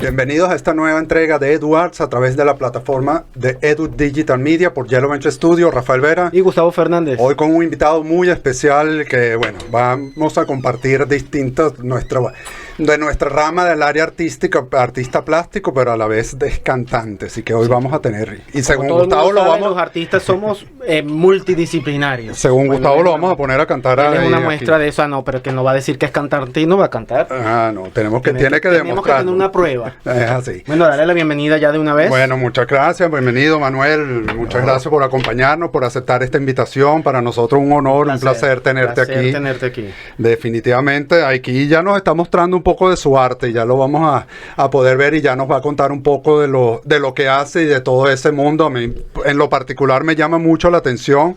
Bienvenidos a esta nueva entrega de EduArts a través de la plataforma de Edu Digital Media por Yellow Bench Studio, Rafael Vera y Gustavo Fernández. Hoy con un invitado muy especial que, bueno, vamos a compartir distintas de nuestra rama del área artística, artista plástico, pero a la vez es cantante, así que hoy vamos a tener, y según Gustavo los artistas somos multidisciplinarios. Según Gustavo lo vamos a poner a cantar. Es una muestra de eso, no, pero que no va a decir que es cantante y no va a cantar. No, tiene que demostrar. Tenemos que tener una prueba. Es así. Bueno, darle la bienvenida ya de una vez. Bueno, muchas gracias, bienvenido Manuel, muchas gracias por acompañarnos, por aceptar esta invitación, para nosotros un honor, un placer tenerte aquí. Definitivamente, aquí ya nos está mostrando un poco de su arte, ya lo vamos a poder ver y ya nos va a contar un poco de lo que hace y de todo ese mundo. A mí, en lo particular, me llama mucho la atención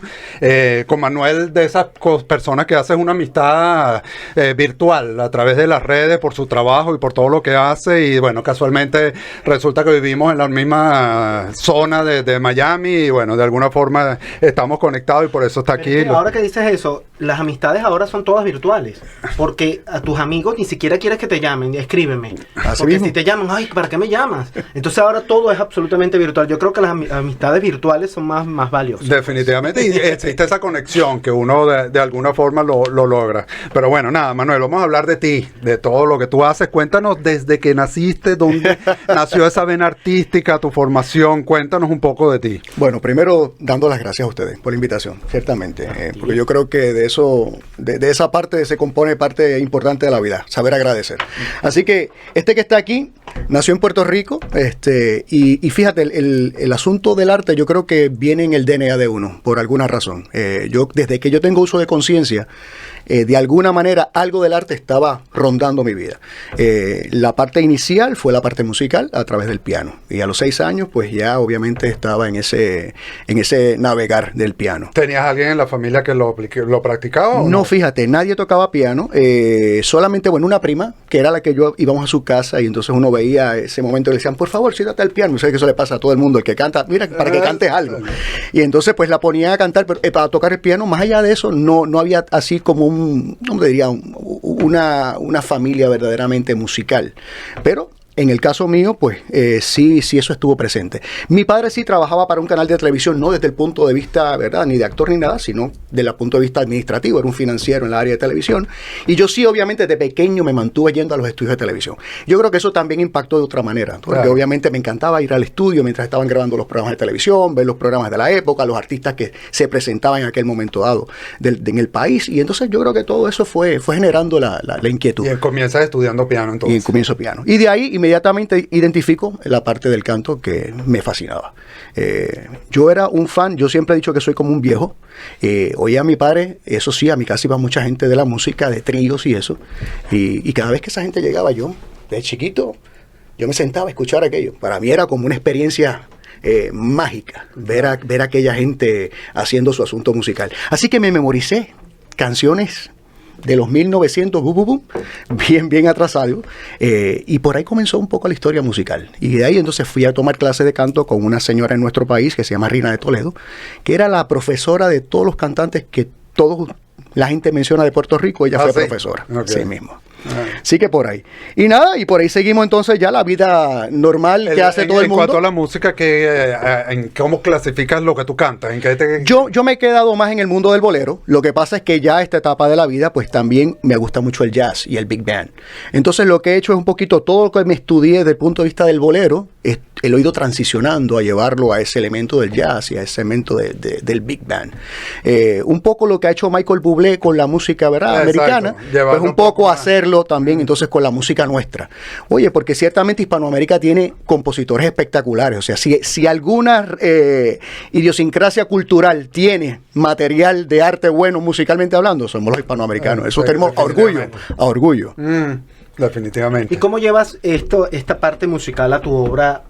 con Manuel, de esas personas que hacen una amistad virtual a través de las redes por su trabajo y por todo lo que hace, y bueno, casualmente resulta que vivimos en la misma zona de Miami y bueno, de alguna forma estamos conectados y por eso está aquí. Ahora que dices eso, las amistades ahora son todas virtuales, porque a tus amigos ni siquiera quieres que te llamen, escríbeme. Porque si te llaman, ay, ¿para qué me llamas? Entonces ahora todo es absolutamente virtual. Yo creo que las amistades virtuales son más valiosas. Definitivamente, y existe esa conexión que uno de alguna forma lo logra. Pero bueno, nada, Manuel, vamos a hablar de ti, de todo lo que tú haces. Cuéntanos desde que naciste, dónde nació esa vena artística, tu formación. Cuéntanos un poco de ti. Bueno, primero dando las gracias a ustedes por la invitación, ciertamente, porque yo creo que de eso, de esa parte se compone parte importante de la vida, saber agradecer. Así que que está aquí nació en Puerto Rico, y fíjate, el asunto del arte yo creo que viene en el DNA de uno, por alguna razón. Desde que yo tengo uso de conciencia, de alguna manera algo del arte estaba rondando mi vida. La parte inicial fue la parte musical a través del piano, y a los 6 años pues ya obviamente estaba en ese navegar del piano. ¿Tenías alguien en la familia que lo practicaba? ¿O no, fíjate, nadie tocaba piano, solamente, bueno, una prima que era la que íbamos a su casa, y entonces uno veía ese momento y le decían, por favor, siéntate al piano. ¿Sabes que eso le pasa a todo el mundo? El que canta, mira, para que cantes algo. Y entonces pues la ponían a cantar, pero para tocar el piano, más allá de eso, no había así como una familia verdaderamente musical. Pero en el caso mío, pues sí eso estuvo presente. Mi padre sí trabajaba para un canal de televisión, no desde el punto de vista, ¿verdad?, ni de actor ni nada, sino desde el punto de vista administrativo. Era un financiero en la área de televisión. Y yo sí, obviamente, de pequeño me mantuve yendo a los estudios de televisión. Yo creo que eso también impactó de otra manera, porque claro, obviamente me encantaba ir al estudio mientras estaban grabando los programas de televisión, ver los programas de la época, los artistas que se presentaban en aquel momento dado en el país. Y entonces yo creo que todo eso fue generando la inquietud. Y comienzas estudiando piano entonces. Y comienzo piano. Y de ahí inmediatamente identifico la parte del canto que me fascinaba. Yo era un fan, yo siempre he dicho que soy como un viejo. Oía a mi padre, eso sí, a mi casa iba mucha gente de la música, de tríos y eso. Y cada vez que esa gente llegaba, yo, de chiquito, yo me sentaba a escuchar aquello. Para mí era como una experiencia mágica, ver a aquella gente haciendo su asunto musical. Así que me memoricé canciones de los 1900, bien atrasado, y por ahí comenzó un poco la historia musical. Y de ahí entonces fui a tomar clases de canto con una señora en nuestro país que se llama Rina de Toledo, que era la profesora de todos los cantantes que la gente menciona de Puerto Rico. Ella fue profesora, sí mismo. Sí, que por ahí. Y nada, y por ahí seguimos entonces ya la vida normal que hace todo el mundo. En cuanto a la música, ¿cómo clasificas lo que tú cantas? Yo me he quedado más en el mundo del bolero. Lo que pasa es que ya esta etapa de la vida, pues también me gusta mucho el jazz y el big band. Entonces lo que he hecho es un poquito todo lo que me estudié desde el punto de vista del bolero, lo he ido transicionando a llevarlo a ese elemento del jazz y a ese elemento del big band. Un poco lo que ha hecho Michael Bublé con la música, ¿verdad?, americana, pues un poco hacerlo también entonces con la música nuestra. Oye, porque ciertamente Hispanoamérica tiene compositores espectaculares. O sea, si alguna idiosincrasia cultural tiene material de arte bueno musicalmente hablando, somos los hispanoamericanos. Eso tenemos a orgullo. Definitivamente. ¿Y cómo llevas esta parte musical a tu obra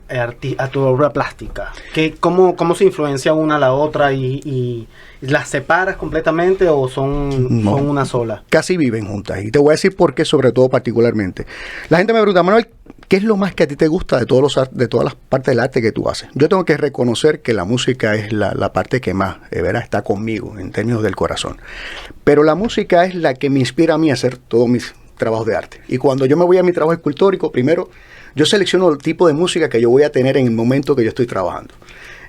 plástica? ¿Cómo se influencia una a la otra y las separas completamente o son una sola? Casi viven juntas. Y te voy a decir por qué, sobre todo particularmente. La gente me pregunta, Manuel, ¿qué es lo más que a ti te gusta de todas las partes del arte que tú haces? Yo tengo que reconocer que la música es la parte que más, ¿verdad?, está conmigo en términos del corazón. Pero la música es la que me inspira a mí a hacer todos mis trabajos de arte. Y cuando yo me voy a mi trabajo escultórico, primero yo selecciono el tipo de música que yo voy a tener en el momento que yo estoy trabajando.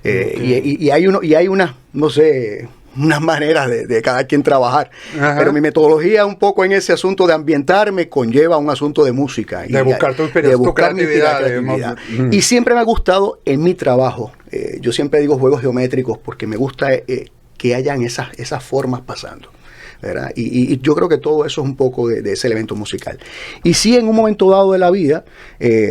Y hay una, no sé, unas maneras de cada quien trabajar. Ajá. Pero mi metodología un poco en ese asunto de ambientarme conlleva un asunto de música. De buscar tu creatividad. Y siempre me ha gustado en mi trabajo, yo siempre digo juegos geométricos porque me gusta que hayan esas formas pasando, ¿verdad? Y yo creo que todo eso es un poco de ese elemento musical. Y sí, en un momento dado de la vida,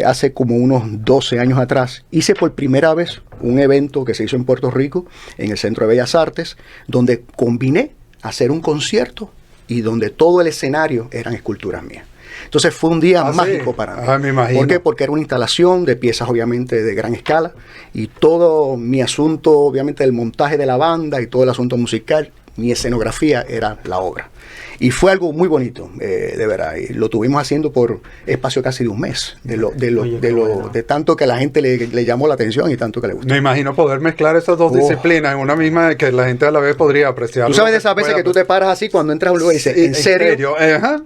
hace como unos 12 años atrás, hice por primera vez un evento que se hizo en Puerto Rico, en el Centro de Bellas Artes, donde combiné hacer un concierto y donde todo el escenario eran esculturas mías. Entonces fue un día mágico para mí. Me imagino. ¿Por qué? Porque era una instalación de piezas obviamente de gran escala y todo mi asunto obviamente del montaje de la banda y todo el asunto musical, mi escenografía era la obra. Y fue algo muy bonito, de verdad. Y lo tuvimos haciendo por espacio casi de un mes, de tanto que la gente le llamó la atención y tanto que le gustó. Me imagino poder mezclar esas dos disciplinas en una misma, que la gente a la vez podría apreciar. Tú sabes de esas veces que tú te paras así cuando entras a un lugar y dices, ¿en serio?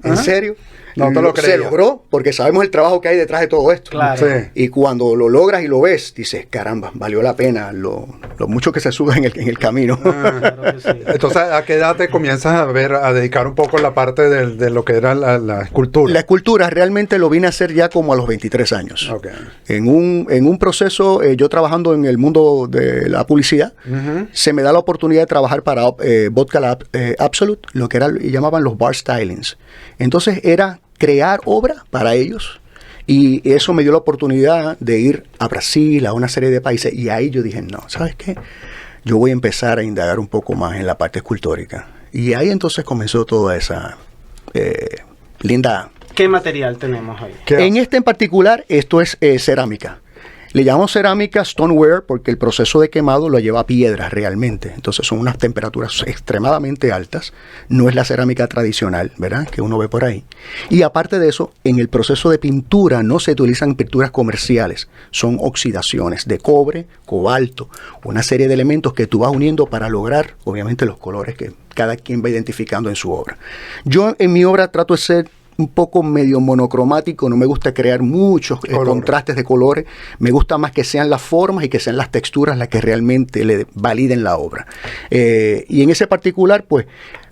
¿En serio? No te lo creía. Se logró porque sabemos el trabajo que hay detrás de todo esto. Claro. Sí. Y cuando lo logras y lo ves, dices, caramba, valió la pena lo mucho que se sube en el camino. Claro que sí. Entonces, ¿a qué edad te comienzas a dedicar un poco la parte de lo que era la escultura? La escultura realmente lo vine a hacer ya como a los 23 años. Okay. En un proceso, yo trabajando en el mundo de la publicidad, se me da la oportunidad de trabajar para Vodka Absolute, lo que llamaban los bar stylings. Entonces era crear obra para ellos y eso me dio la oportunidad de ir a Brasil, a una serie de países, y ahí yo dije, no, ¿sabes qué? Yo voy a empezar a indagar un poco más en la parte escultórica. Y ahí entonces comenzó toda esa linda... ¿Qué material tenemos ahí? En este en particular, esto es cerámica. Le llamamos cerámica stoneware porque el proceso de quemado lo lleva a piedras realmente. Entonces son unas temperaturas extremadamente altas. No es la cerámica tradicional, ¿verdad? Que uno ve por ahí. Y aparte de eso, en el proceso de pintura no se utilizan pinturas comerciales. Son oxidaciones de cobre, cobalto, una serie de elementos que tú vas uniendo para lograr, obviamente, los colores que cada quien va identificando en su obra. Yo en mi obra trato de ser un poco medio monocromático, no me gusta crear muchos contrastes de colores, me gusta más que sean las formas y que sean las texturas las que realmente le validen la obra. Y en ese particular, pues,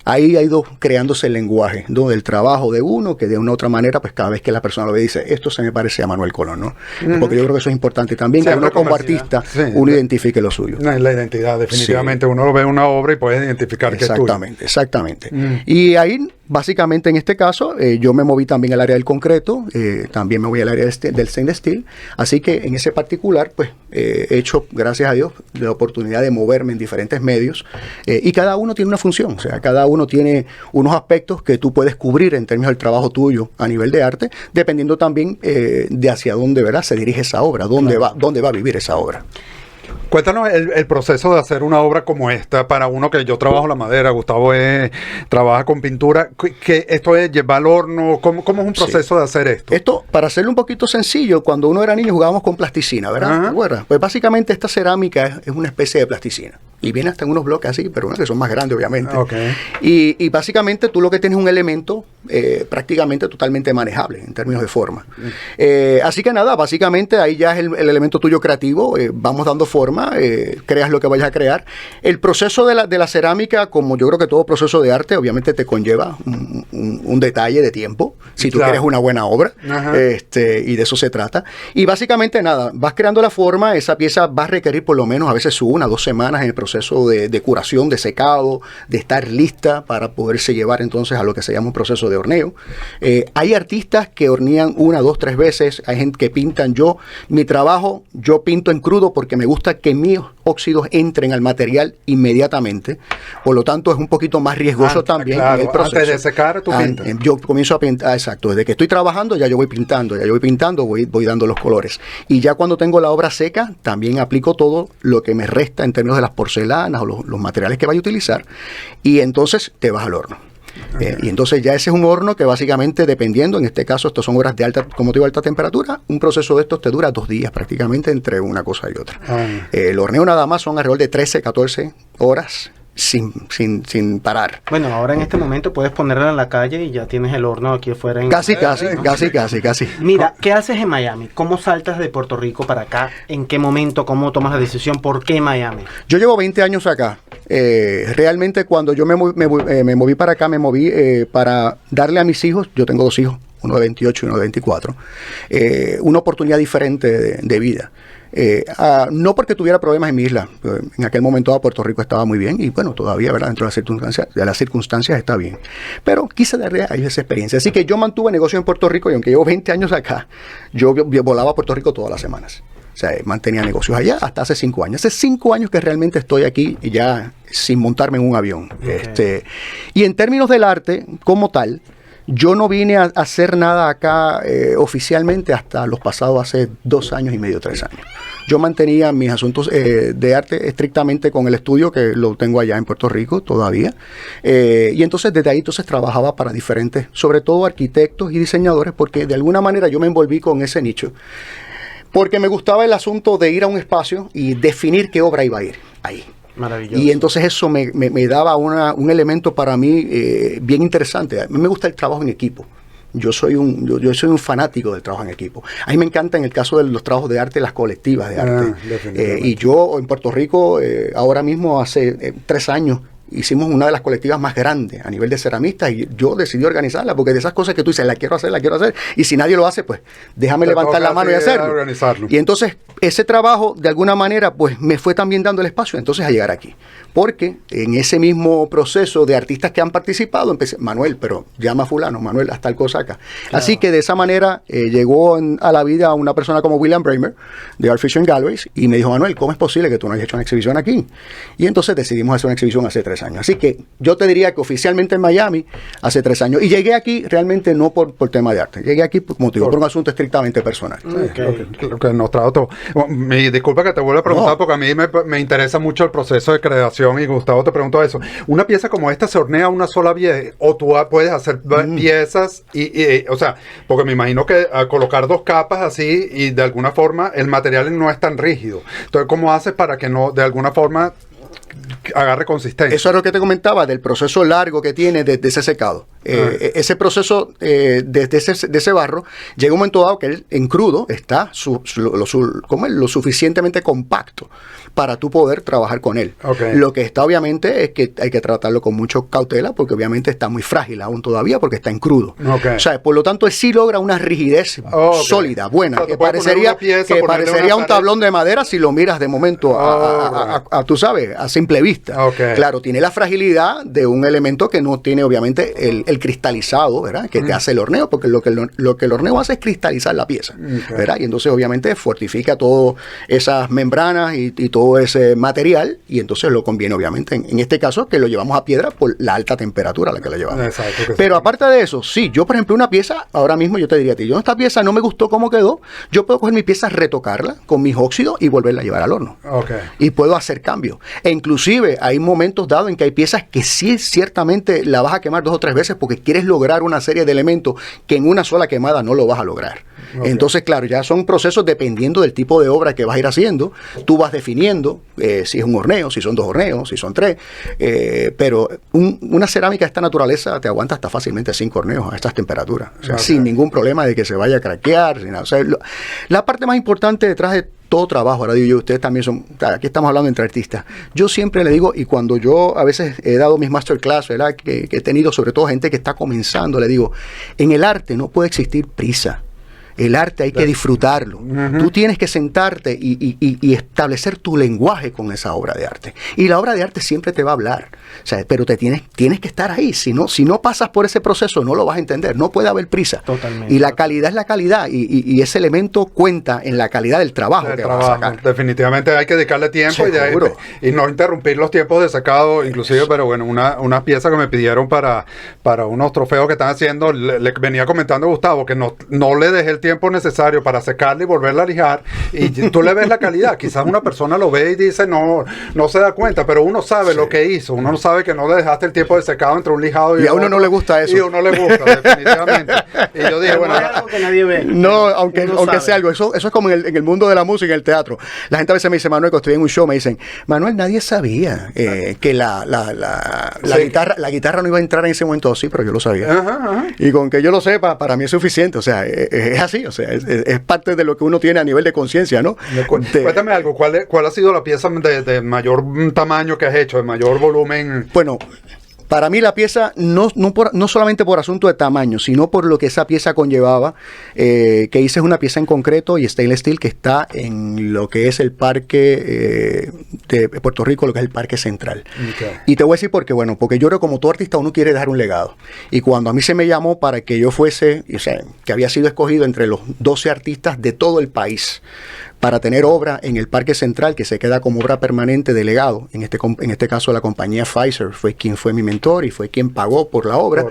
ahí ha ido creándose el lenguaje, ¿no? Del trabajo de uno, que de una u otra manera, pues cada vez que la persona lo ve, dice, esto se me parece a Manuel Colón, ¿no? Porque yo creo que eso es importante también, que uno como artista, uno identifique lo suyo. No, es la identidad, definitivamente. Uno lo ve en una obra y puede identificar que es tuyo. Exactamente. Y ahí, básicamente, en este caso, yo me moví también al área del concreto, también me voy al área del stainless steel, así que en ese particular, pues, he hecho, gracias a Dios, la oportunidad de moverme en diferentes medios, y cada uno tiene una función, o sea, cada uno tiene unos aspectos que tú puedes cubrir en términos del trabajo tuyo a nivel de arte, dependiendo también de hacia dónde, ¿verdad?, se dirige esa obra, dónde va a vivir esa obra. Cuéntanos el proceso de hacer una obra como esta para uno que yo trabajo la madera, Gustavo trabaja con pintura, que esto es llevar al horno, ¿cómo es un proceso de hacer esto? Esto, para hacerlo un poquito sencillo, cuando uno era niño jugábamos con plasticina, ¿verdad? Pues básicamente esta cerámica es una especie de plasticina. Y viene hasta en unos bloques así, pero que son más grandes, obviamente. Okay. Y básicamente tú lo que tienes es un elemento prácticamente totalmente manejable en términos de forma. Así que nada, básicamente ahí ya es el elemento tuyo creativo. Vamos dando forma, creas lo que vayas a crear. El proceso de la cerámica, como yo creo que todo proceso de arte, obviamente te conlleva un detalle de tiempo, si tú quieres una buena obra. Y de eso se trata. Y básicamente nada, vas creando la forma, esa pieza va a requerir por lo menos a veces 1 o 2 semanas en el proceso de curación, de secado, de estar lista para poderse llevar entonces a lo que se llama un proceso de horneo. Hay artistas que hornean 1, 2, 3 veces, hay gente que pintan. Mi trabajo, yo pinto en crudo porque me gusta que mis óxidos entren al material inmediatamente, por lo tanto es un poquito más riesgoso también en el proceso. Antes de secar, tú pintas. Yo comienzo a pintar, exacto, desde que estoy trabajando ya yo voy pintando, voy dando los colores. Y ya cuando tengo la obra seca, también aplico todo lo que me resta en términos de las porcelanas o los materiales que vaya a utilizar, y entonces te vas al horno. Y entonces ya ese es un horno que básicamente, dependiendo, en este caso estos son horas de alta, como te digo, alta temperatura, un proceso de estos te dura 2 días prácticamente entre una cosa y otra. El horneo nada más son alrededor de 13, 14 horas sin parar. Bueno, ahora en este momento puedes ponerla en la calle y ya tienes el horno aquí afuera. Casi. Mira, ¿qué haces en Miami? ¿Cómo saltas de Puerto Rico para acá? ¿En qué momento? ¿Cómo tomas la decisión? ¿Por qué Miami? Yo llevo 20 años acá. Realmente cuando yo me moví para acá, me moví para darle a mis hijos, yo tengo 2 hijos, uno de 28 y uno de 24, una oportunidad diferente de vida. No porque tuviera problemas en mi isla, en aquel momento Puerto Rico estaba muy bien y bueno, todavía, ¿verdad? Dentro de las circunstancias está bien, pero quise darle a ellos esa experiencia, así que yo mantuve negocio en Puerto Rico y aunque llevo 20 años acá, yo volaba a Puerto Rico todas las semanas. O sea, mantenía negocios allá hasta hace 5 años. Hace 5 años que realmente estoy aquí y ya sin montarme en un avión. Okay. Y en términos del arte como tal, yo no vine a hacer nada acá oficialmente hasta los pasados hace 2 años y medio, 3 años. Yo mantenía mis asuntos de arte estrictamente con el estudio, que lo tengo allá en Puerto Rico todavía. Y entonces desde ahí trabajaba para diferentes, sobre todo arquitectos y diseñadores, porque de alguna manera yo me envolví con ese nicho. Porque me gustaba el asunto de ir a un espacio y definir qué obra iba a ir ahí. Maravilloso. Y entonces eso me daba un elemento para mí bien interesante. A mí me gusta el trabajo en equipo. Yo soy un fanático del trabajo en equipo. A mí me encanta en el caso de los trabajos de arte, las colectivas de arte. Y yo en Puerto Rico, ahora mismo hace 3 años, hicimos una de las colectivas más grandes a nivel de ceramistas y yo decidí organizarla porque de esas cosas que tú dices, la quiero hacer y si nadie lo hace, pues déjame levantar la mano y hacerlo. Y entonces ese trabajo de alguna manera pues me fue también dando el espacio entonces a llegar aquí, porque en ese mismo proceso de artistas que han participado empecé, Manuel, pero llama a fulano, Manuel, hasta el cosaca. Claro. Así que de esa manera llegó a la vida una persona como William Bramer de Art Fiction Galleries y me dijo, Manuel, ¿cómo es posible que tú no hayas hecho una exhibición aquí? Y entonces decidimos hacer una exhibición hace 3 años. Así que yo te diría que oficialmente en Miami hace 3 años. Y llegué aquí realmente no por tema de arte. Llegué aquí, como te digo, por un asunto estrictamente personal. Lo que nos trajo todo. Disculpa que te vuelva a preguntar porque a mí me interesa mucho el proceso de creación y Gustavo te preguntó eso. ¿Una pieza como esta se hornea una sola vez o tú puedes hacer piezas o sea, porque me imagino que al colocar 2 capas así y de alguna forma el material no es tan rígido. Entonces, ¿cómo haces para que no de alguna forma agarre consistencia? Eso es lo que te comentaba del proceso largo que tiene desde ese secado. Ese proceso de ese barro llega un momento dado que él en crudo está lo suficientemente compacto para tú poder trabajar con él. Lo que está obviamente es que hay que tratarlo con mucho cautela porque obviamente está muy frágil aún todavía porque está en crudo. O sea, por lo tanto él sí logra una rigidez sólida, buena, o sea, que parecería un tablón de madera si lo miras de momento tú sabes, a simple vista. Claro, tiene la fragilidad de un elemento que no tiene obviamente el cristalizado, ¿verdad? Que te hace el horneo, porque lo que el horneo hace es cristalizar la pieza, ¿verdad? Y entonces obviamente fortifica todas esas membranas y todo ese material, y entonces lo conviene obviamente, en este caso, que lo llevamos a piedra por la alta temperatura a la que lo llevamos. Exacto, pero aparte de eso, sí, yo por ejemplo una pieza, ahora mismo yo te diría a ti, yo esta pieza no me gustó cómo quedó, yo puedo coger mi pieza, retocarla con mis óxidos y volverla a llevar al horno. Y puedo hacer cambios. E inclusive hay momentos dados en que hay piezas que sí ciertamente la vas a quemar 2 o 3 veces porque quieres lograr una serie de elementos que en una sola quemada no lo vas a lograr. Entonces, claro, ya son procesos dependiendo del tipo de obra que vas a ir haciendo. Tú vas definiendo si es un horneo, si son 2 horneos, si son 3. Pero una cerámica de esta naturaleza te aguanta hasta fácilmente 5 horneos a estas temperaturas. O sea, sin ningún problema de que se vaya a craquear. Sin nada. O sea, la parte más importante detrás de todo trabajo, ahora digo yo, ustedes también son, aquí estamos hablando entre artistas, yo siempre le digo, y cuando yo a veces he dado mis masterclass, ¿verdad? Que he tenido sobre todo gente que está comenzando, le digo, en el arte no puede existir prisa. El arte hay que disfrutarlo. Tú tienes que sentarte y establecer tu lenguaje con esa obra de arte. Y la obra de arte siempre te va a hablar. O sea, pero tienes que estar ahí. Si no pasas por ese proceso, no lo vas a entender. No puede haber prisa. Totalmente. Y la calidad es la calidad. Y ese elemento cuenta en la calidad del trabajo que vas a sacar. Definitivamente hay que dedicarle tiempo y no interrumpir los tiempos de sacado, inclusive, pero bueno, una pieza que me pidieron para unos trofeos que están haciendo, le venía comentando a Gustavo que no le dejé el tiempo necesario para secarla y volverla a lijar, y tú le ves la calidad. Quizás una persona lo ve y dice, no se da cuenta, pero uno sabe lo que hizo. Uno no sabe que no le dejaste el tiempo de secado entre un lijado y a uno no le gusta eso. Y a uno le gusta, definitivamente. Y yo dije, bueno... No es algo que nadie ve. No, aunque sea algo. Eso es como en el mundo de la música, en el teatro. La gente a veces me dice, Manuel, cuando estoy en un show, me dicen, Manuel, nadie sabía que la guitarra no iba a entrar en ese momento. Sí, pero yo lo sabía. Ajá. Y con que yo lo sepa, para mí es suficiente. O sea, es así. O sea, es parte de lo que uno tiene a nivel de conciencia, ¿no? Cuéntame algo. ¿Cuál ha sido la pieza de mayor tamaño que has hecho, de mayor volumen? Bueno, para mí la pieza, no solamente por asunto de tamaño, sino por lo que esa pieza conllevaba, que hice es una pieza en concreto y stainless steel que está en lo que es el parque de Puerto Rico, lo que es el Parque Central. Okay. Y te voy a decir por qué, bueno, porque yo creo que como todo artista uno quiere dejar un legado. Y cuando a mí se me llamó para que yo fuese, o sea, que había sido escogido entre los 12 artistas de todo el país, para tener obra en el Parque Central, que se queda como obra permanente de legado. En este caso la compañía Pfizer fue quien fue mi mentor y fue quien pagó por la obra.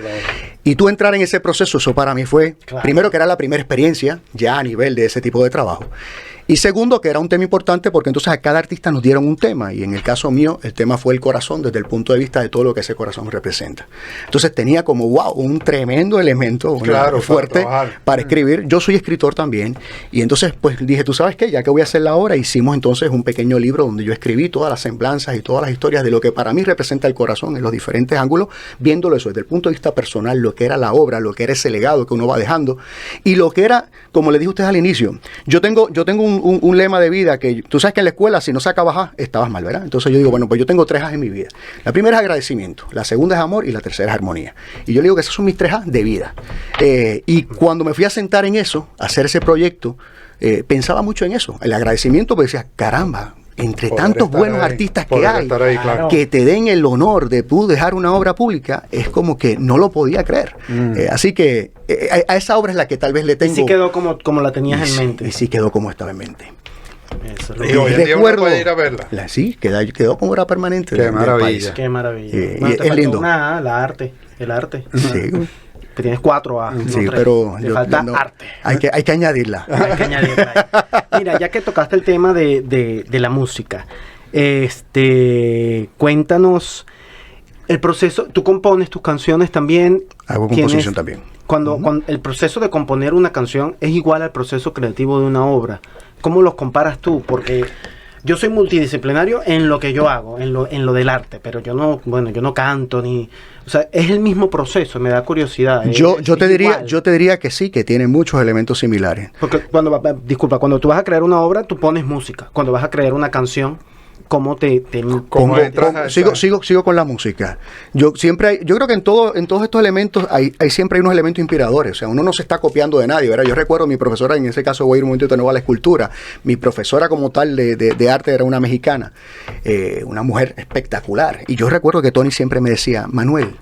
Y tú entrar en ese proceso, eso para mí fue, primero que era la primera experiencia ya a nivel de ese tipo de trabajo. Y segundo, que era un tema importante porque entonces a cada artista nos dieron un tema y en el caso mío el tema fue el corazón desde el punto de vista de todo lo que ese corazón representa. Entonces tenía como, wow, un tremendo elemento fuerte para escribir. Yo soy escritor también y entonces pues dije, ¿tú sabes qué? Ya que voy a hacer la obra, hicimos entonces un pequeño libro donde yo escribí todas las semblanzas y todas las historias de lo que para mí representa el corazón en los diferentes ángulos, viéndolo eso desde el punto de vista personal, lo que era la obra, lo que era ese legado que uno va dejando y lo que era, como le dije a ustedes al inicio, yo tengo un lema de vida que tú sabes que en la escuela si no sacabas A estabas mal, ¿verdad? Entonces yo digo, bueno, pues yo tengo 3 A's en mi vida. La primera es agradecimiento, la segunda es amor y la tercera es armonía. Y yo le digo que esas son mis 3 A's de vida. Y cuando me fui a sentar en eso, a hacer ese proyecto, pensaba mucho en eso, el agradecimiento, porque decía, caramba, entre tantos buenos artistas que hay, que te den el honor de tú dejar una obra pública, es como que no lo podía creer. Así que a esa obra es la que tal vez le tengo. Y sí quedó como la tenías en mente. Y sí quedó como estaba en mente. Eso es lo que hoy en día uno puede ir a verla. Sí, quedó como obra permanente. Qué maravilla. Qué maravilla. Bueno, es lindo. El arte. Sí. Que tienes 4 A. Sí, no 3. Pero te falta arte. Hay que añadirla. Hay que añadirla. Mira, ya que tocaste el tema de la música, cuéntanos el proceso. Tú compones tus canciones también. Hago composición también. Cuando el proceso de componer una canción es igual al proceso creativo de una obra, ¿cómo los comparas tú? Porque yo soy multidisciplinario en lo que yo hago, en lo del arte, pero yo no canto ni, o sea, es el mismo proceso, me da curiosidad. Yo te diría que sí, que tiene muchos elementos similares. Porque cuando tú vas a crear una obra, tú pones música. Cuando vas a crear una canción, ¿cómo sigo con la música? Yo creo que en todos estos elementos hay siempre hay unos elementos inspiradores. O sea, uno no se está copiando de nadie, ¿verdad? Yo recuerdo mi profesora, en ese caso voy a ir un momentito de nuevo a la escultura. Mi profesora como tal de arte era una mexicana, una mujer espectacular. Y yo recuerdo que Tony siempre me decía, Manuel,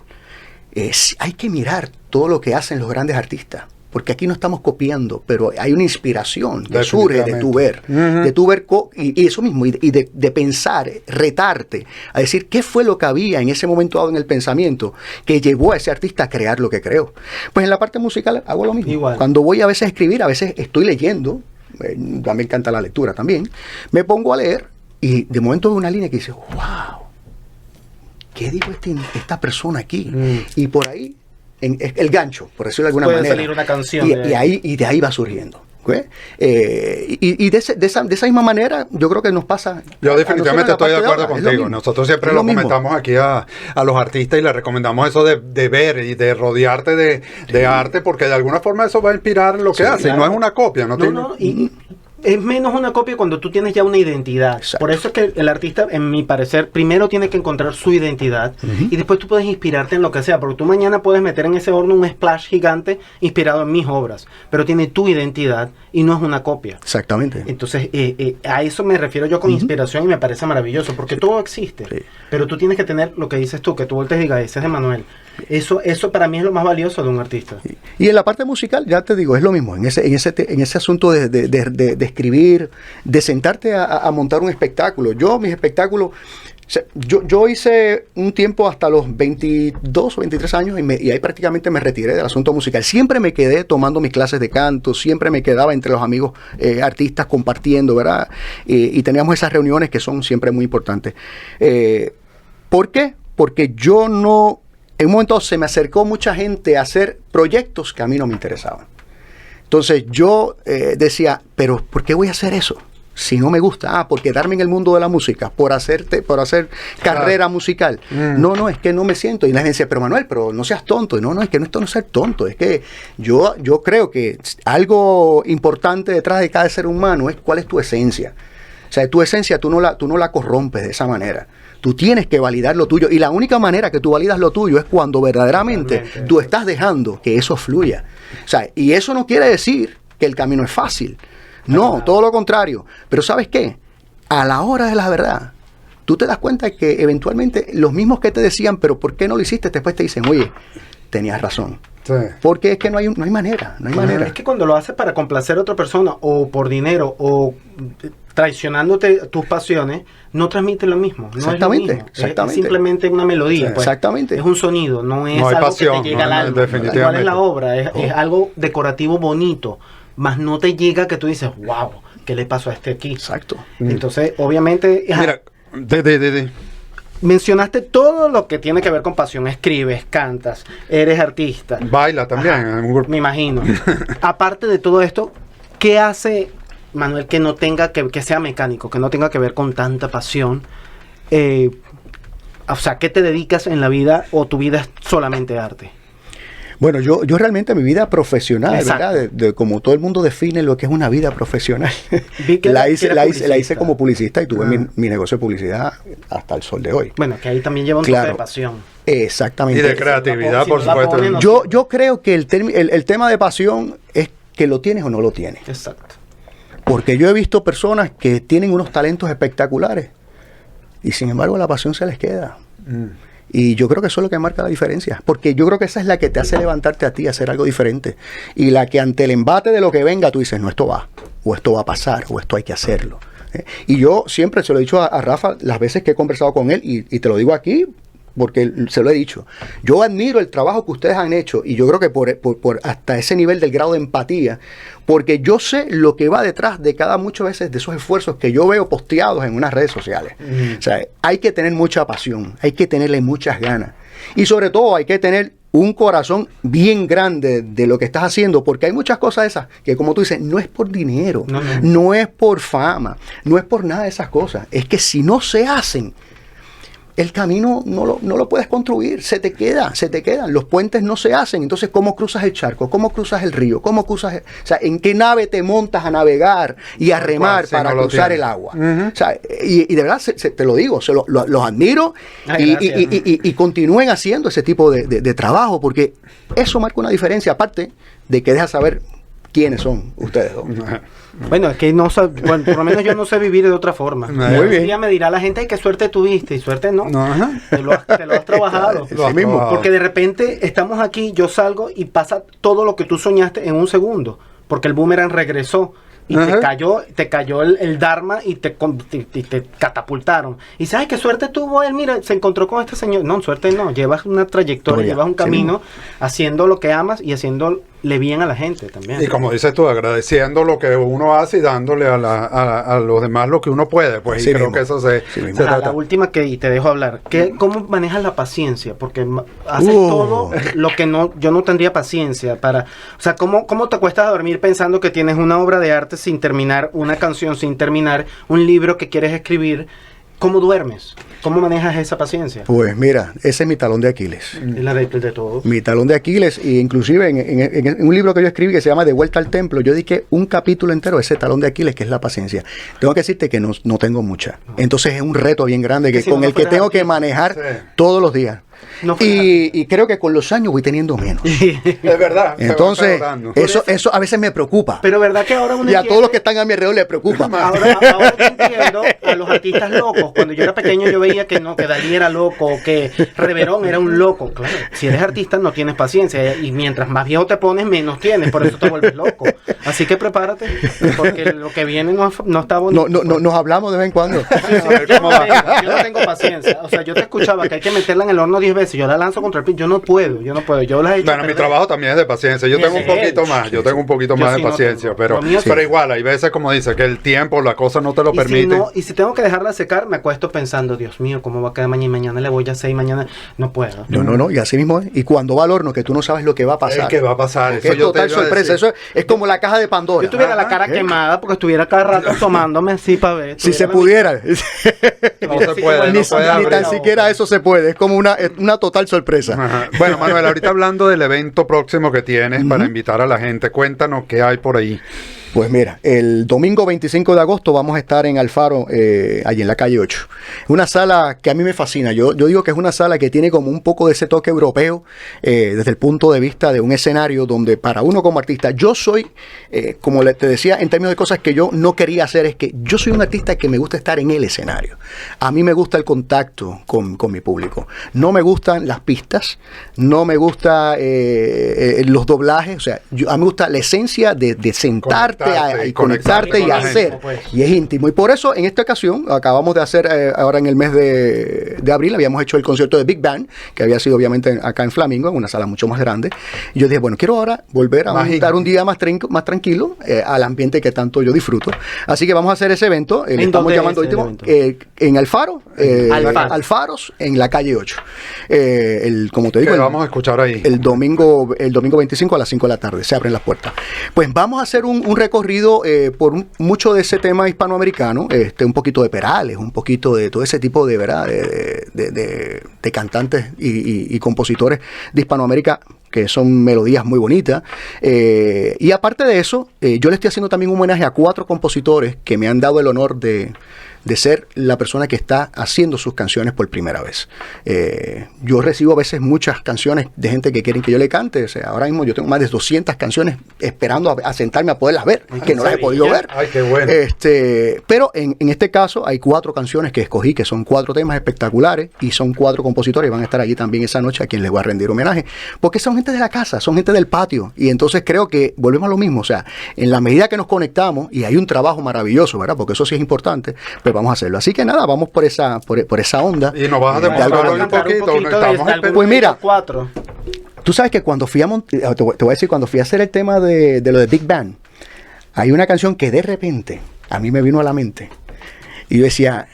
hay que mirar todo lo que hacen los grandes artistas. Porque aquí no estamos copiando, pero hay una inspiración que surge de tu ver, y eso mismo, y de pensar, retarte, a decir qué fue lo que había en ese momento dado en el pensamiento que llevó a ese artista a crear lo que creó. Pues en la parte musical hago lo mismo. Igual. Cuando voy a veces a escribir, a veces estoy leyendo, a mí me encanta la lectura también, me pongo a leer y de momento veo una línea que dice, wow, ¿qué dijo esta persona aquí? Y por ahí, el gancho, por decirlo de alguna manera. Puede salir una canción. Y de ahí va surgiendo. Y de esa misma manera, yo creo que nos pasa. Yo definitivamente estoy de acuerdo contigo. Nosotros siempre lo comentamos aquí a los artistas y les recomendamos eso de ver y de rodearte de arte, porque de alguna forma eso va a inspirar lo que hace. Claro. No es una copia. Es menos una copia cuando tú tienes ya una identidad. Exacto. Por eso es que el artista, en mi parecer, primero tiene que encontrar su identidad y después tú puedes inspirarte en lo que sea, porque tú mañana puedes meter en ese horno un splash gigante inspirado en mis obras, pero tiene tu identidad y no es una copia. Exactamente. Entonces, a eso me refiero yo con inspiración y me parece maravilloso, porque todo existe, pero tú tienes que tener lo que dices tú, que tú voltees y digas, ese es de Manuel. Eso para mí es lo más valioso de un artista. Y en la parte musical, ya te digo, es lo mismo. En ese asunto de escribir, de sentarte a montar un espectáculo. Mis espectáculos, Yo hice un tiempo hasta los 22 o 23 años y ahí prácticamente me retiré del asunto musical. Siempre me quedé tomando mis clases de canto, siempre me quedaba entre los amigos artistas compartiendo, ¿verdad? Y teníamos esas reuniones que son siempre muy importantes. ¿Por qué? Porque yo no... En un momento se me acercó mucha gente a hacer proyectos que a mí no me interesaban. Entonces yo decía, pero ¿por qué voy a hacer eso? Si no me gusta, por quedarme en el mundo de la música, por hacer carrera musical. No, es que no me siento. Y la gente decía, pero Manuel, pero no seas tonto. No, es que esto no es ser tonto. Es que yo creo que algo importante detrás de cada ser humano es cuál es tu esencia. O sea, tu esencia tú no la corrompes de esa manera. Tú tienes que validar lo tuyo. Y la única manera que tú validas lo tuyo es cuando verdaderamente tú estás dejando que eso fluya. O sea, y eso no quiere decir que el camino es fácil. No, todo lo contrario. Pero ¿sabes qué? A la hora de la verdad, tú te das cuenta que eventualmente los mismos que te decían, pero ¿por qué no lo hiciste? Después te dicen, oye, tenías razón. Sí. Porque es que no hay manera, no hay manera. Es que cuando lo haces para complacer a otra persona o por dinero o traicionándote tus pasiones, no transmite lo mismo. No exactamente, es lo mismo. exactamente. Es simplemente una melodía. Sí, pues. Exactamente. Es un sonido, no es algo pasión, que te llega al alma. ¿Cuál es la obra? Es algo decorativo bonito, más no te llega que tú dices, wow, ¿qué le pasó a este aquí? Exacto. Entonces, obviamente... Mira, mencionaste todo lo que tiene que ver con pasión. Escribes, cantas, eres artista. Baila también. Ajá, me imagino. Aparte de todo esto, ¿qué hace Manuel que no tenga que sea mecánico, que no tenga que ver con tanta pasión? O sea, ¿qué te dedicas en la vida o tu vida es solamente arte? Bueno, yo realmente mi vida profesional, ¿verdad? De como todo el mundo define lo que es una vida profesional. La hice como publicista y tuve mi negocio de publicidad hasta el sol de hoy. Bueno, que ahí también lleva un toque de pasión. Exactamente. Y de creatividad, por supuesto. Yo creo que el tema de pasión es que lo tienes o no lo tienes. Exacto. Porque yo he visto personas que tienen unos talentos espectaculares y sin embargo la pasión se les queda. Y yo creo que eso es lo que marca la diferencia, porque yo creo que esa es la que te hace levantarte a ti a hacer algo diferente, y la que ante el embate de lo que venga tú dices, no, esto va, o esto va a pasar, o esto hay que hacerlo. Y yo siempre se lo he dicho a Rafa las veces que he conversado con él, y te lo digo aquí porque se lo he dicho, yo admiro el trabajo que ustedes han hecho, y yo creo que por hasta ese nivel del grado de empatía, porque yo sé lo que va detrás de muchas veces de esos esfuerzos que yo veo posteados en unas redes sociales. O sea, hay que tener mucha pasión, hay que tenerle muchas ganas, y sobre todo hay que tener un corazón bien grande de lo que estás haciendo, porque hay muchas cosas esas que, como tú dices, no es por dinero, no es por fama, no es por nada de esas cosas, es que si no se hacen, el camino no lo puedes construir, se te quedan, los puentes no se hacen. Entonces, ¿cómo cruzas el charco? ¿Cómo cruzas el río? O sea, ¿en qué nave te montas a navegar y a remar para cruzar el agua? O sea, y de verdad, te lo digo, los admiro. Y continúen haciendo ese tipo de trabajo, porque eso marca una diferencia, aparte de que deja saber quiénes son ustedes dos. Bueno, es que bueno, por lo menos yo no sé vivir de otra forma. Muy bien. Ya me dirá la gente, qué suerte tuviste, y suerte no. Te lo has trabajado. Lo mismo. Porque de repente estamos aquí, yo salgo y pasa todo lo que tú soñaste en un segundo, porque el boomerang regresó. Y te cayó el Dharma y te catapultaron. Y ¿sabes qué suerte tuvo él? Mira, se encontró con este señor. No, suerte no. Llevas una trayectoria, llevas un camino haciendo lo que amas y haciéndole bien a la gente también. Y como dices tú, agradeciendo lo que uno hace y dándole a los demás lo que uno puede. Pues y creo que eso se trata. La última y te dejo hablar. ¿Cómo manejas la paciencia? Porque haces todo lo que yo no tendría paciencia para... O sea, ¿cómo te cuesta dormir pensando que tienes una obra de arte sin terminar, una canción sin terminar, un libro que quieres escribir? ¿Cómo duermes? ¿Cómo manejas esa paciencia? Pues mira, ese es mi talón de Aquiles. Es la de todo. Mi talón de Aquiles, y inclusive en un libro que yo escribí que se llama De Vuelta al Templo, yo dediqué un capítulo entero a ese talón de Aquiles, que es la paciencia. Tengo que decirte que no tengo mucha. Entonces es un reto bien grande con el que tengo que manejar todos los días. No y creo que con los años voy teniendo menos. Es verdad. Entonces, eso a veces me preocupa. Pero verdad que ahora uno y a todos los que están a mi alrededor les preocupa. Ahora entiendo a los artistas locos. Cuando yo era pequeño yo veía que Dalí era loco, que Reverón era un loco. Claro, si eres artista no tienes paciencia y mientras más viejo te pones menos tienes, por eso te vuelves loco. Así que prepárate, porque lo que viene no está bonito. No, nos hablamos de vez en cuando. Yo no tengo paciencia. O sea, yo te escuchaba que hay que meterla en el horno 10 veces. Yo la lanzo contra el piso. Yo no puedo. Yo las he hecho. Bueno, mi trabajo también es de paciencia. Yo tengo un poquito más. Yo tengo un poquito más de paciencia. Pero igual, hay veces, como dice, que el tiempo, la cosa no te lo permite. Y si tengo que dejarla secar, me acuesto pensando, Dios mío, ¿cómo va a quedar mañana? Mañana le voy a hacer y mañana no puedo. No. Y así mismo es. Y cuando va al horno, que tú no sabes lo que va a pasar. Es que va a pasar. Eso es total sorpresa. Eso es como la caja de Pandora. Yo tuviera la cara quemada porque estuviera cada rato tomándome así para ver. Si se pudiera. No se puede. Ni tan siquiera eso se puede. Es como una total sorpresa. Ajá. Bueno, Manuel, ahorita hablando del evento próximo que tienes para invitar a la gente, cuéntanos qué hay por ahí. Pues mira, el domingo 25 de agosto vamos a estar en Alfaro, allí en la calle 8. Una sala que a mí me fascina. Yo digo que es una sala que tiene como un poco de ese toque europeo, desde el punto de vista de un escenario donde para uno como artista, yo soy, como te decía, en términos de cosas que yo no quería hacer, es que yo soy un artista que me gusta estar en el escenario. A mí me gusta el contacto con mi público. No me gustan las pistas, no me gusta los doblajes, o sea, a mí me gusta la esencia de sentarte y conectarte y hacer, y es íntimo, y por eso en esta ocasión acabamos de hacer ahora en el mes de abril habíamos hecho el concierto de Big Band, que había sido obviamente acá en Flamingo, en una sala mucho más grande, y yo dije, bueno, quiero ahora volver a dar un día más tranquilo al ambiente que tanto yo disfruto, así que vamos a hacer ese evento, le estamos llamando íntimo, en Alfaro, Alfaros, en la calle 8, como te digo, vamos a escuchar ahí el domingo 25 a las 5 de la tarde, se abren las puertas. Pues vamos a hacer un recorrido por mucho de ese tema hispanoamericano, un poquito de Perales, un poquito de todo ese tipo de, ¿verdad? de cantantes y compositores de Hispanoamérica, que son melodías muy bonitas. Y aparte de eso, yo le estoy haciendo también un homenaje a 4 compositores que me han dado el honor de ser la persona que está haciendo sus canciones por primera vez. Yo recibo a veces muchas canciones de gente que quieren que yo le cante. O sea, ahora mismo yo tengo más de 200 canciones esperando a sentarme a poderlas ver, que no las he podido ver. Ay, qué bueno. Pero en este caso hay 4 canciones que escogí, que son 4 temas espectaculares, y son 4 compositores, y van a estar allí también esa noche a quien les voy a rendir homenaje, porque son gente de la casa, son gente del patio, y entonces creo que volvemos a lo mismo. O sea, en la medida que nos conectamos, y hay un trabajo maravilloso, ¿verdad? Porque eso sí es importante, pero vamos a hacerlo. Así que nada, vamos por esa onda. Y nos vas a demostrar un poquito. Pues mira, tú sabes que cuando fui te voy a decir, cuando fui a hacer el tema de lo de Big Band, hay una canción que de repente a mí me vino a la mente. Y yo decía,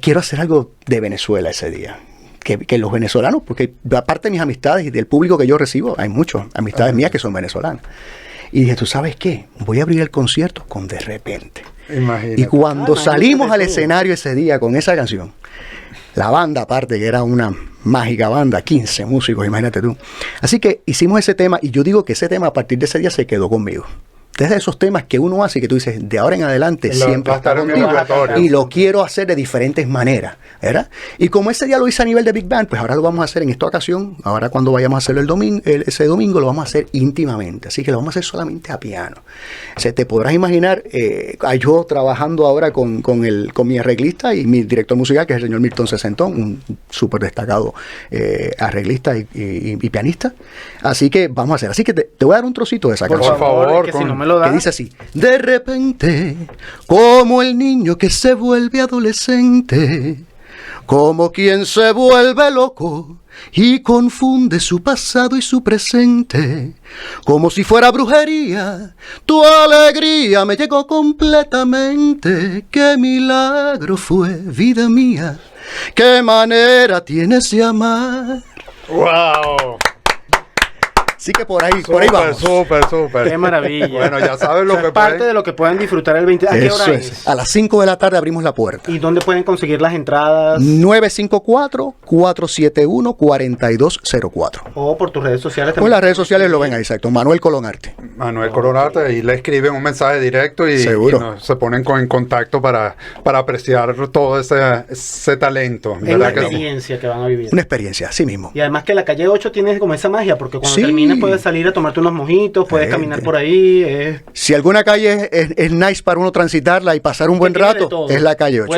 quiero hacer algo de Venezuela ese día. Que los venezolanos, porque aparte de mis amistades y del público que yo recibo, hay muchas amistades mías que son venezolanas. Y dije, ¿tú sabes qué? Voy a abrir el concierto con De Repente. Imagínate. Y cuando salimos al escenario ese día con esa canción, la banda aparte, que era una mágica banda, 15 músicos, imagínate tú. Así que hicimos ese tema, y yo digo que ese tema a partir de ese día se quedó conmigo. Desde esos temas que uno hace, que tú dices, de ahora en adelante siempre está contigo, y lo quiero hacer de diferentes maneras, ¿verdad? Y como ese día lo hice a nivel de Big Band, pues ahora lo vamos a hacer en esta ocasión, ahora cuando vayamos a hacerlo ese domingo lo vamos a hacer íntimamente, así que lo vamos a hacer solamente a piano. O sea, te podrás imaginar, yo trabajando ahora con mi arreglista y mi director musical, que es el señor Milton Sesentón, un súper destacado arreglista y pianista, así que vamos a hacer, así que te voy a dar un trocito de esa canción. Por favor, que si no me lo da. Que dice así: de repente, como el niño que se vuelve adolescente, como quien se vuelve loco y confunde su pasado y su presente, como si fuera brujería, tu alegría me llegó completamente. Qué milagro fue, vida mía, qué manera tienes de amar. ¡Wow! Así que por ahí vamos. Súper. Qué maravilla. Bueno, ya saben lo que es parte de lo que pueden disfrutar el 20. ¿A qué hora es? A las 5 de la tarde abrimos la puerta. ¿Y dónde pueden conseguir las entradas? 954-471-4204. O por tus redes sociales también. Por las redes sociales lo ven ahí, exacto. Manuel Colón Arte. Manuel Colón Arte, ahí le escriben un mensaje directo y se ponen en contacto para apreciar todo ese talento. Es una experiencia que van a vivir. Una experiencia, así mismo. Y además que la calle 8 tiene como esa magia, porque cuando termines puedes salir a tomarte unos mojitos, puedes caminar por ahí. Si alguna calle es nice para uno transitarla y pasar un buen rato, es la calle 8.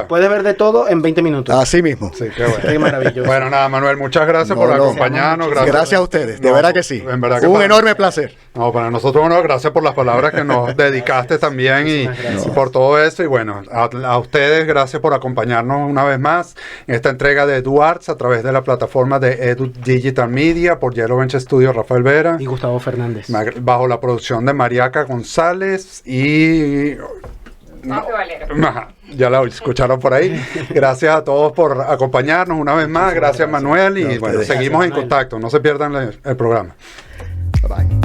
Puedes ver de todo en 20 minutos. Así mismo. Sí, qué bueno. Qué maravilloso. Bueno, nada, Manuel, muchas gracias por acompañarnos. Gracias a ustedes, de verdad que sí. Un enorme placer. No, para nosotros, gracias por las palabras que nos dedicaste también y por todo eso. Y bueno, a ustedes, gracias por acompañarnos una vez más en esta entrega de EduArts a través de la plataforma de Edu Digital Media por Yellow Bench Studio, Rafael Vera y Gustavo Fernández, bajo la producción de Mariaca González y ya la escucharon por ahí. Gracias a todos por acompañarnos una vez más. Gracias Manuel y bueno, seguimos en contacto. No se pierdan el programa. Bye bye.